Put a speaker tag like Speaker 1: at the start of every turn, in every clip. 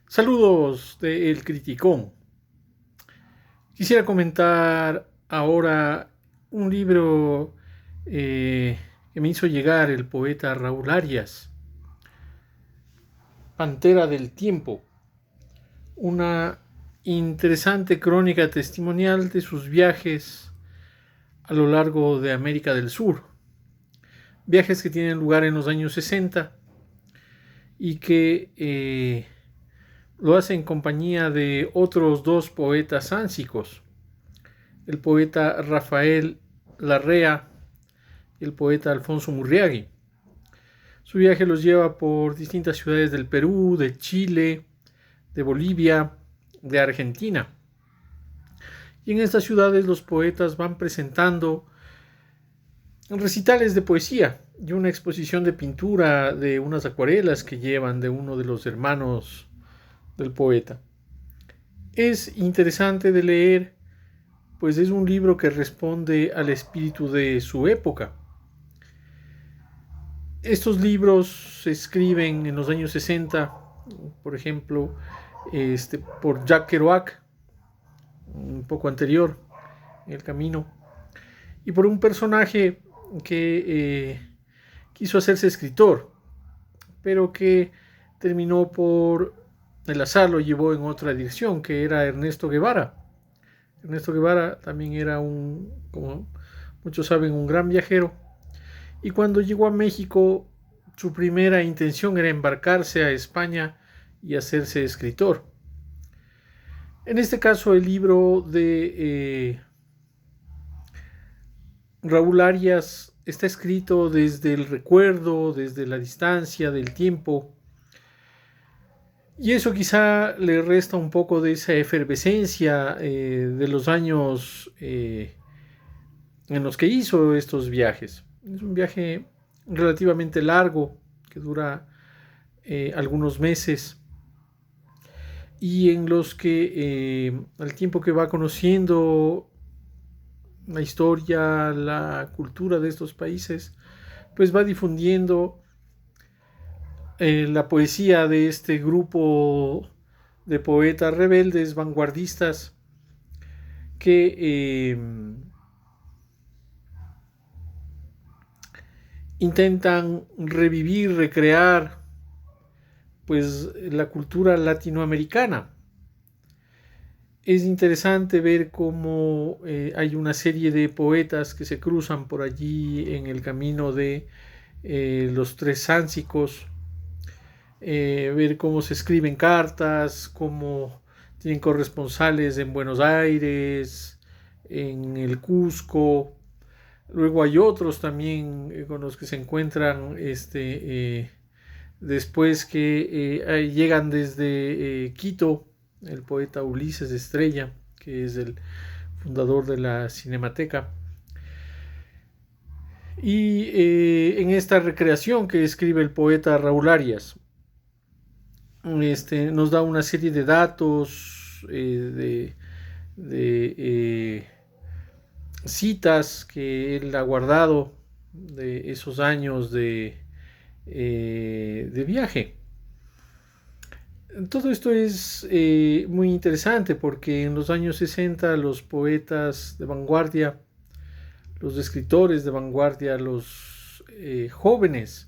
Speaker 1: Saludos de El Criticón. Quisiera comentar ahora un libro que me hizo llegar el poeta Raúl Arias, Pantera del Tiempo, una interesante crónica testimonial de sus viajes a lo largo de América del Sur. Viajes que tienen lugar en los años 60 y que lo hace en compañía de otros dos poetas ánsicos, el poeta Rafael Larrea y el poeta Alfonso Murriagui. Su viaje los lleva por distintas ciudades del Perú, de Chile, de Bolivia, de Argentina. Y en estas ciudades los poetas van presentando recitales de poesía y una exposición de pintura de unas acuarelas que llevan de uno de los hermanos del poeta. Es interesante de leer, pues es un libro que responde al espíritu de su época. Estos libros se escriben en los años 60, por ejemplo, por Jack Kerouac, un poco anterior, en El Camino, y por un personaje que quiso hacerse escritor, pero que terminó por el azar, lo llevó en otra dirección, que era Ernesto Guevara. Ernesto Guevara también era como muchos saben, un gran viajero. Y cuando llegó a México, su primera intención era embarcarse a España y hacerse escritor. En este caso, el libro de Raúl Arias está escrito desde el recuerdo, desde la distancia, del tiempo. Y eso quizá le resta un poco de esa efervescencia de los años en los que hizo estos viajes. Es un viaje relativamente largo que dura algunos meses y en los que al tiempo que va conociendo la historia, la cultura de estos países, pues va difundiendo la poesía de este grupo de poetas rebeldes, vanguardistas, que intentan revivir, recrear pues la cultura latinoamericana. Es interesante ver cómo hay una serie de poetas que se cruzan por allí en el camino de los tres sánsicos, ver cómo se escriben cartas, cómo tienen corresponsales en Buenos Aires, en el Cusco. Luego hay otros también con los que se encuentran después que llegan desde Quito, el poeta Ulises Estrella, que es el fundador de la Cinemateca. Y en esta recreación que escribe el poeta Raúl Arias, nos da una serie de datos, de citas que él ha guardado de esos años de viaje. Todo esto es muy interesante porque en los años 60 los poetas de vanguardia, los escritores de vanguardia, los jóvenes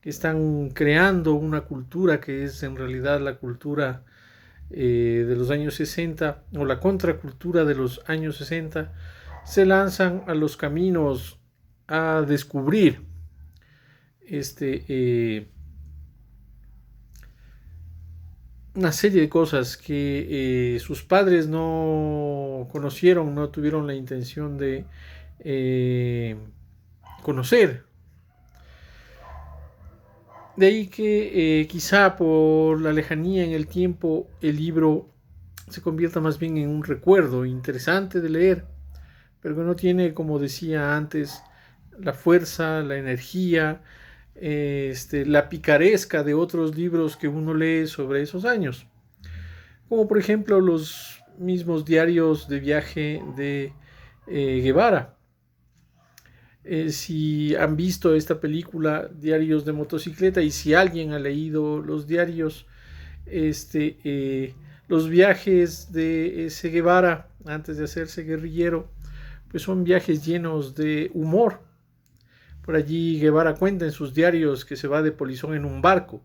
Speaker 1: que están creando una cultura que es en realidad la cultura de los años 60 o la contracultura de los años 60, se lanzan a los caminos a descubrir una serie de cosas que sus padres no conocieron, no tuvieron la intención de conocer. De ahí que quizá por la lejanía en el tiempo el libro se convierta más bien en un recuerdo interesante de leer, pero que no tiene, como decía antes, la fuerza, la energía, la picaresca de otros libros que uno lee sobre esos años, como por ejemplo los mismos diarios de viaje de Guevara. Si han visto esta película Diarios de Motocicleta y si alguien ha leído los diarios, Los viajes de Che Guevara antes de hacerse guerrillero, pues son viajes llenos de humor. Por allí Guevara cuenta en sus diarios que se va de polizón en un barco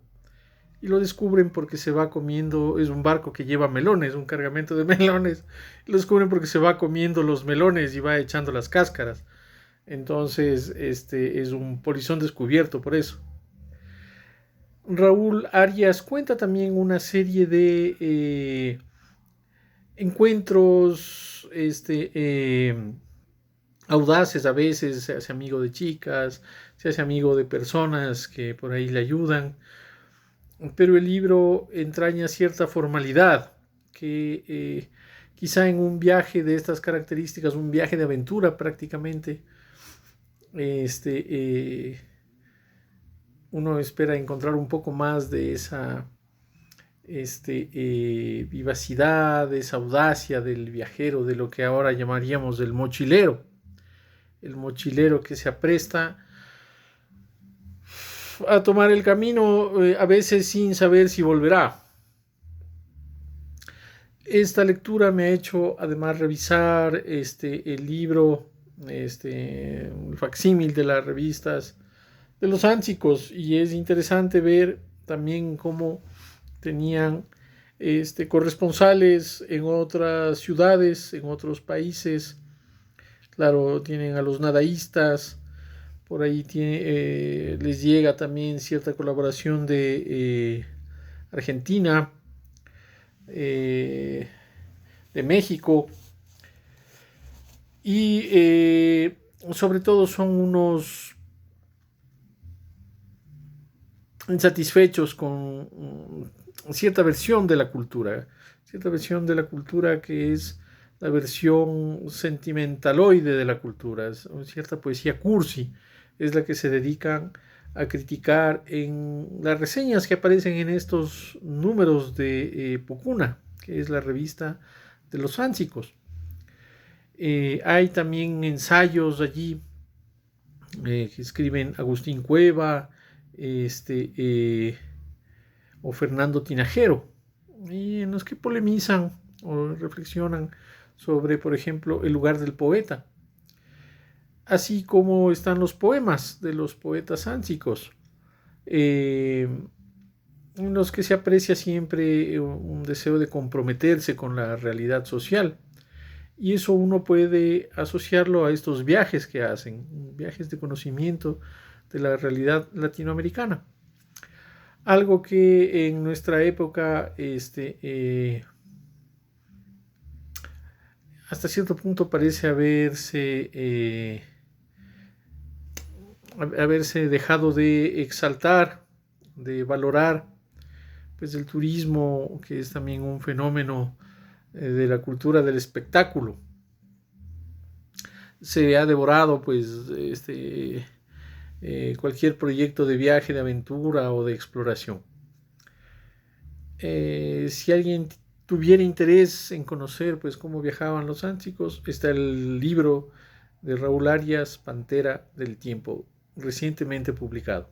Speaker 1: y lo descubren porque se va comiendo, es un barco que lleva melones, un cargamento de melones, y lo descubren porque se va comiendo los melones y va echando las cáscaras. Entonces, es un polizón descubierto por eso. Raúl Arias cuenta también una serie de encuentros audaces. A veces se hace amigo de chicas, se hace amigo de personas que por ahí le ayudan, pero el libro entraña cierta formalidad que quizá en un viaje de estas características, un viaje de aventura prácticamente, uno espera encontrar un poco más de esa vivacidad, de esa audacia del viajero, de lo que ahora llamaríamos el mochilero que se apresta a tomar el camino, a veces sin saber si volverá. Esta lectura me ha hecho además revisar el libro, el facsímil de las revistas de los Sáncicos, y es interesante ver también cómo tenían corresponsales en otras ciudades, en otros países. Claro, tienen a los nadaístas, por ahí les llega también cierta colaboración de Argentina, de México, y sobre todo son unos insatisfechos con cierta versión de la cultura que es la versión sentimentaloide de la cultura, cierta poesía cursi, es la que se dedican a criticar en las reseñas que aparecen en estos números de Pocuna, que es la revista de los Sáncicos. Hay también ensayos allí que escriben Agustín Cueva, o Fernando Tinajero, y en los que polemizan o reflexionan sobre, por ejemplo, el lugar del poeta, así como están los poemas de los poetas sáncicos, en los que se aprecia siempre un deseo de comprometerse con la realidad social, y eso uno puede asociarlo a estos viajes que hacen, viajes de conocimiento de la realidad latinoamericana. Algo que en nuestra época hasta cierto punto parece haberse dejado de exaltar, de valorar, pues el turismo, que es también un fenómeno de la cultura del espectáculo. Se ha devorado pues cualquier proyecto de viaje, de aventura o de exploración. Si alguien tuviera interés en conocer pues cómo viajaban los sáncicos, está el libro de Raúl Arias, Pantera del Tiempo, recientemente publicado.